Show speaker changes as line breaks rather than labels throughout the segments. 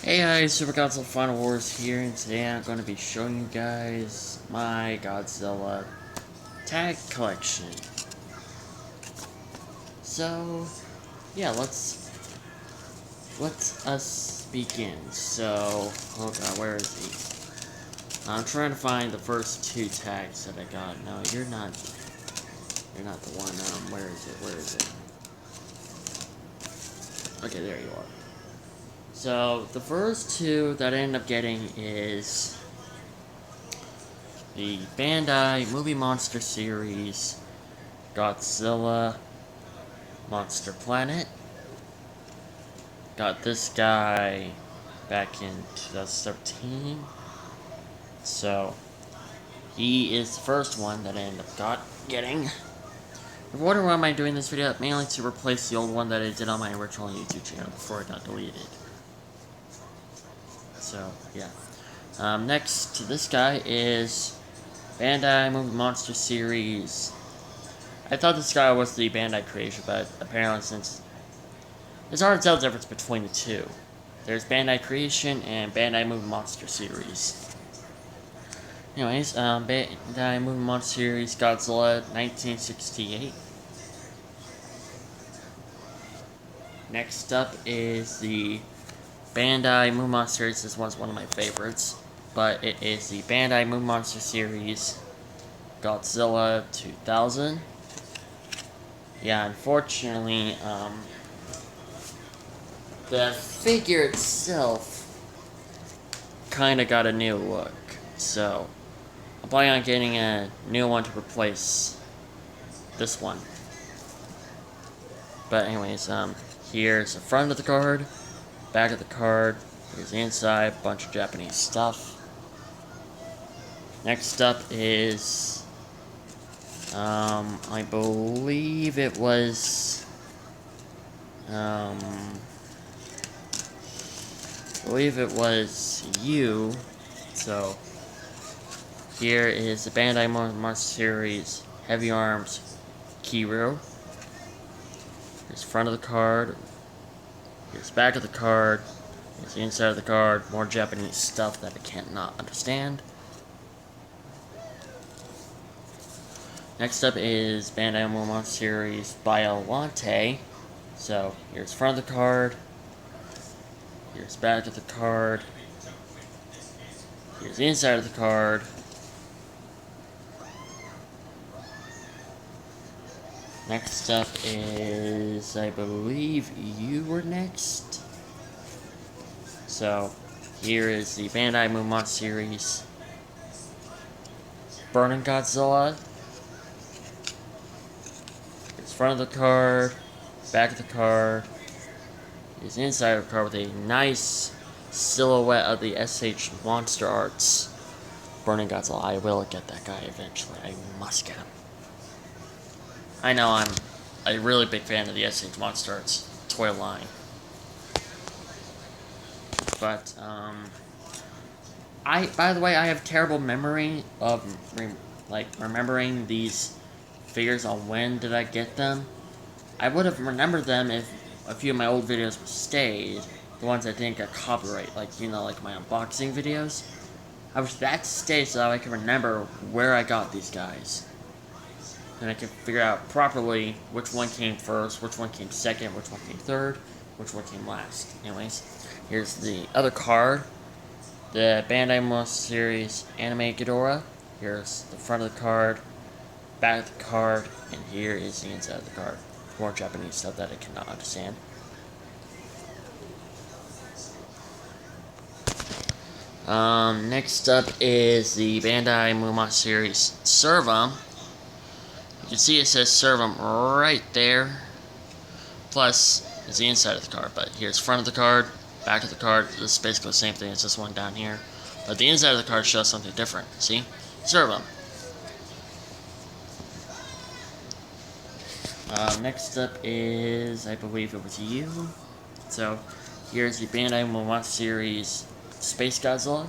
Hey guys, Super Godzilla Final Wars here, and today I'm going to be showing you guys my Godzilla tag collection. So, yeah, let us begin. So, oh god, where is he? I'm trying to find the first two tags that I got. No, you're not the one. Where is it? Where is it? Okay, there you are. So, the first two that I ended up getting is the Bandai Movie Monster Series Godzilla Monster Planet. Got this guy back in 2013. So, he is the first one that I ended up getting. If you're wondering why am I doing this video, mainly to replace the old one that I did on my original YouTube channel before it got deleted. So, yeah. Next to this guy is Bandai Movie Monster Series. I thought this guy was the Bandai creation, but apparently since it's hard to tell the difference between the two. There's Bandai Creation and Bandai Movie Monster Series. Anyways, Bandai Movie Monster Series Godzilla 1968. Next up is the Bandai Movie Monster Series. This one's one of my favorites, but it is the Bandai Movie Monster Series Godzilla 2000. Yeah, unfortunately, the figure itself kinda got a new look, so I'm planning on getting a new one to replace this one. But anyways, here's the front of the card, back of the card, here's the inside, bunch of Japanese stuff. Next up is, I believe it was, you. So here is the Bandai Monster Series Heavy Arms Kiryu. Here's the front of the card. Here's the back of the card. Here's the inside of the card. More Japanese stuff that I can't not understand. Next up is Bandai Monster Series Biolante. So here's the front of the card. Here's the back of the card. Here's the inside of the card. Next up is, I believe you were next. So, here is the Bandai Movie Monster Series Burning Godzilla. Here's the front of the card, back of the card. Here's the inside of the card with a nice silhouette of the SH Monster Arts Burning Godzilla. I will get that guy eventually. I must get him. I know I'm a really big fan of the SH Monster Arts toy line. But, by the way, I have terrible memory of, remembering these figures on when did I get them. I would have remembered them if a few of my old videos stayed, the ones that didn't get copyright, like my unboxing videos. I wish that stayed so that I can remember where I got these guys. And I can figure out properly which one came first, which one came second, which one came third, which one came last. Anyways, here's the other card. The Bandai Monster Series Anime Ghidorah. Here's the front of the card, back of the card, and here is the inside of the card. More Japanese stuff that I cannot understand. Next up is the Bandai Movie Monster Series Servum. You can see it says Servum right there. Plus, is the inside of the card, but here's front of the card, back of the card. This is basically the same thing as this one down here. But the inside of the card shows something different. See? Servum. Next up is, I believe it was you. So, here's the Bandai Movie Monster Series Space Godzilla.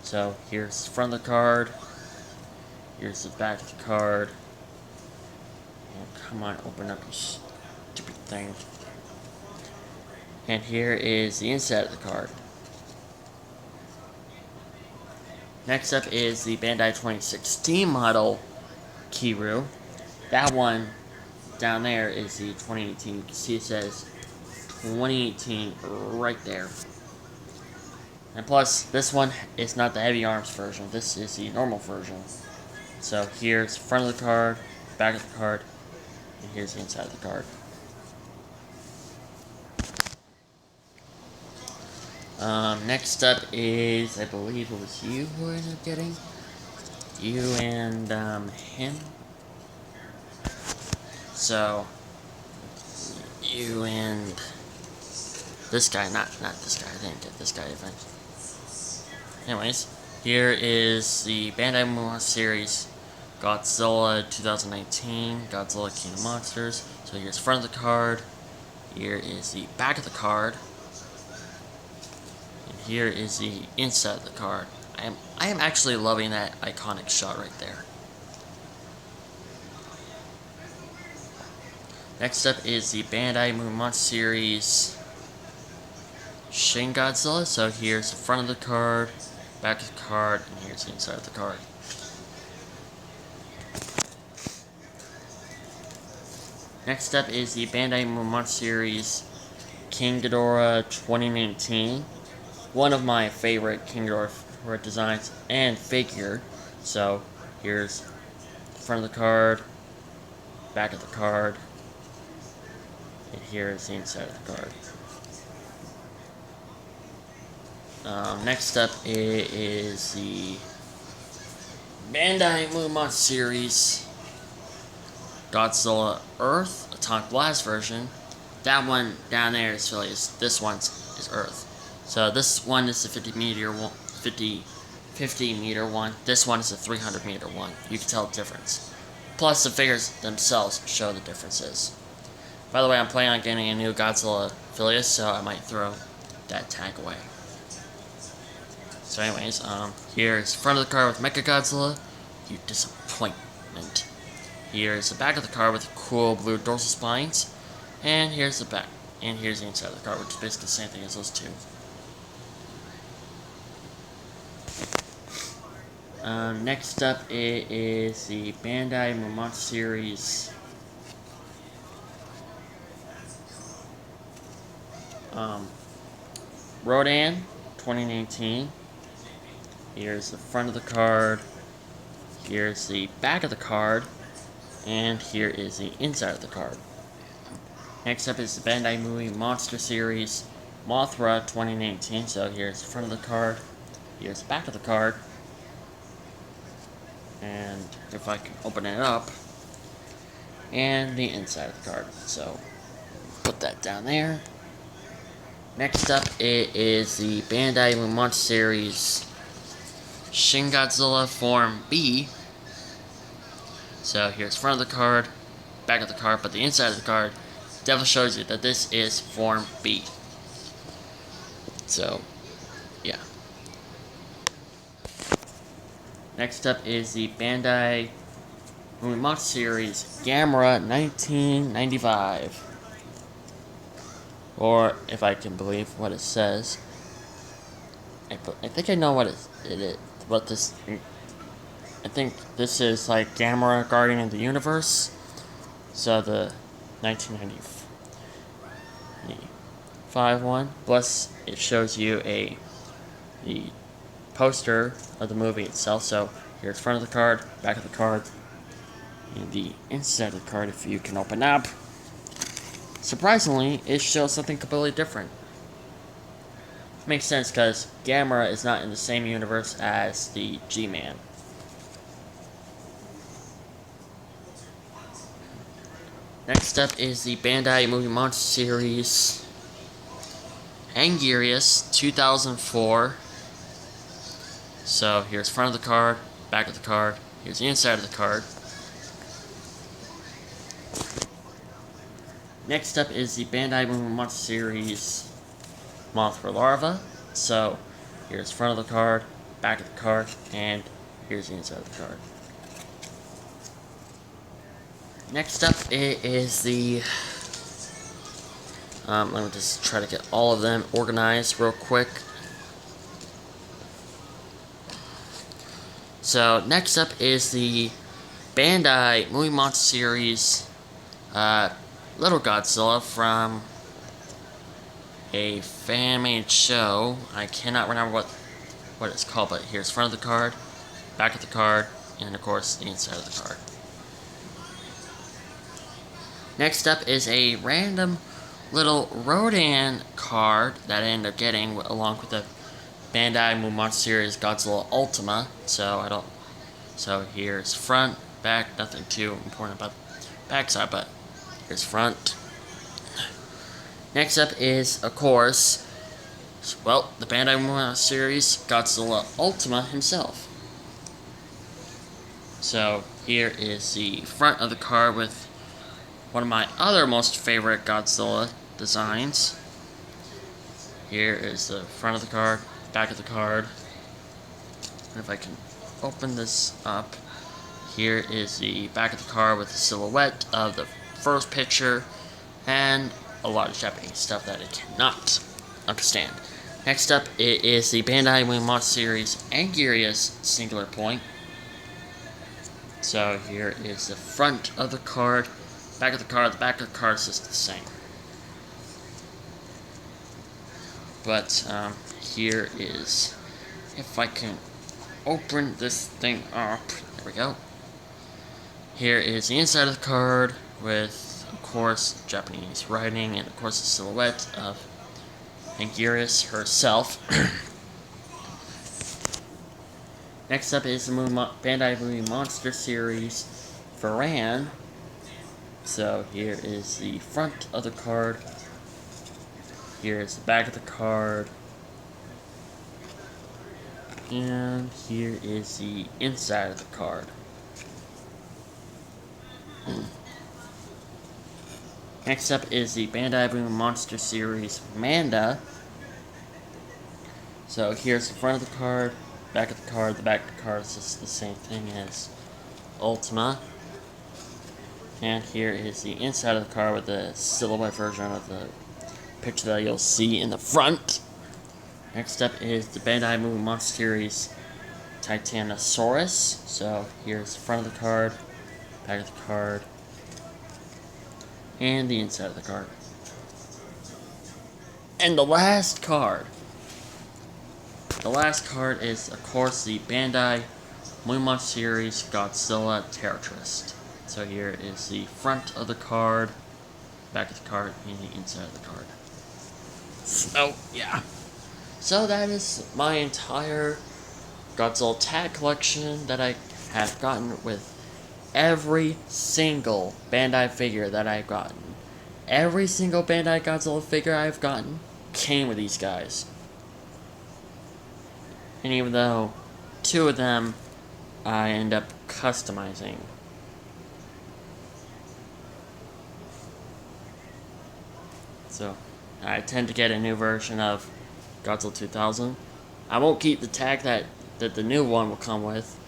So, here's the front of the card. Here's the back of the card. Oh, come on, open up, you stupid thing. And here is the inside of the card. Next up is the Bandai 2016 model Kiru. That one down there is the 2018. You can see it says 2018 right there. And plus, this one is not the heavy arms version. This is the normal version. So here's the front of the card, back of the card, and here's the inside of the card. Next up is, I believe it was you who ended up getting. You and him. So you and this guy, not this guy. I didn't get this guy eventually. Anyways, here is the Bandai Godzilla series Godzilla 2019, Godzilla King of Monsters. So here's the front of the card. Here is the back of the card. And here is the inside of the card. I am actually loving that iconic shot right there. Next up is the Bandai Monster series Shin Godzilla. So here's the front of the card, back of the card, and here's the inside of the card. Next up is the Bandai Monster series King Ghidorah 2019. One of my favorite King Ghidorah designs and figure. So here's the front of the card, back of the card, and here is the inside of the card. Next up is the Bandai Monster series Godzilla Earth Atomic Blast version. That one down there is really this one is Earth. So this one is the 50 meter one. This one is the 300 meter one. You can tell the difference. Plus the figures themselves show the differences. By the way, I'm planning on getting a new Godzilla affiliate, so I might throw that tag away. So anyways, here's the front of the card with Mechagodzilla. You disappointment. Here's the back of the card with cool blue dorsal spines. And here's the back. And here's the inside of the card, which is basically the same thing as those two. Next up is the Bandai Monster series Rodan 2019. Here's the front of the card, here's the back of the card, and here is the inside of the card. Next up is the Bandai Monster series Mothra 2019. So here's the front of the card, here's the back of the card, and if I can open it up, and the inside of the card. So put that down there. Next up is the Bandai Monster series Shin Godzilla Form B. So here's the front of the card, back of the card, but the inside of the card definitely shows you that this is Form B. So, yeah. Next up is the Bandai Monster series Gamera 1995. Or, if I can believe what it says. I think I know what it is. What this... I think this is like Gamera Guardian of the Universe. So the 1995 one. Plus, it shows you the poster of the movie itself. So here's front of the card, back of the card, and the inside of the card if you can open up. Surprisingly, it shows something completely different. Makes sense because Gamera is not in the same universe as the G-Man. Next up is the Bandai Monster series Angirius 2004. So here's front of the card, back of the card, here's the inside of the card. Next up is the Bandai Monster series Mothra Larva. So here's front of the card, back of the card, and here's the inside of the card. Next up is the let me just try to get all of them organized real quick. So next up is the Bandai Movie Monster Series Little Godzilla from a fan-made show. I cannot remember what it's called, but here's front of the card, back of the card, and of course the inside of the card. Next up is a random little Rodan card that I ended up getting along with the Bandai Movie Monster Series Godzilla Ultima. So here's front, back, nothing too important about back side, but here's front. Next up is, of course, well, the Bandai Movie Monster Series Godzilla Ultima himself. So here is the front of the card with one of my other most favorite Godzilla designs. Here is the front of the card, back of the card. And if I can open this up, here is the back of the card with the silhouette of the first picture and a lot of Japanese stuff that I cannot understand. Next up, it is the Bandai Movie Monster Series Angrius Singular Point. So here is the front of the card, back of the card. The back of the card is just the same. But here is, if I can open this thing up, there we go. Here is the inside of the card with, of course, Japanese writing and, of course, the silhouette of Angrius herself. Next up is the Bandai Movie Monster Series Varan. So here is the front of the card. Here is the back of the card. And here is the inside of the card. Next up is the Bandai Movie Monster Series Manda. So here's the front of the card, back of the card. The back of the card is just the same thing as Ultima. And here is the inside of the card with the silhouette version of the picture that you'll see in the front. Next up is the Bandai Movie Monster Series Titanosaurus. So here's the front of the card, back of the card, and the inside of the card. And the last card. The last card is, of course, the Bandai Movie Monster Series Godzilla Terrorist. So here is the front of the card, back of the card, and the inside of the card. So, yeah. So that is my entire Godzilla tag collection that I have gotten with every single Bandai figure that I've gotten. Every single Bandai Godzilla figure I've gotten came with these guys. And even though 2 of them I end up customizing. So, I tend to get a new version of Godzilla 2000. I won't keep the tag that the new one will come with.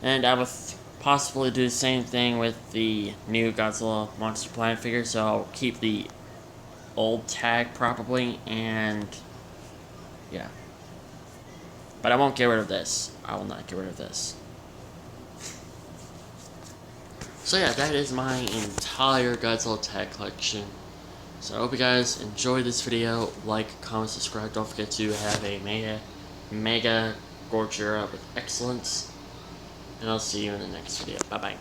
And I will possibly do the same thing with the new Godzilla Monster Planet figure, so I'll keep the old tag probably, and yeah. But I won't get rid of this. I will not get rid of this. So yeah, that is my entire Godzilla tag collection. So I hope you guys enjoyed this video. Like, comment, subscribe. Don't forget to have a mega Godzilla with excellence. And I'll see you in the next video. Bye bye.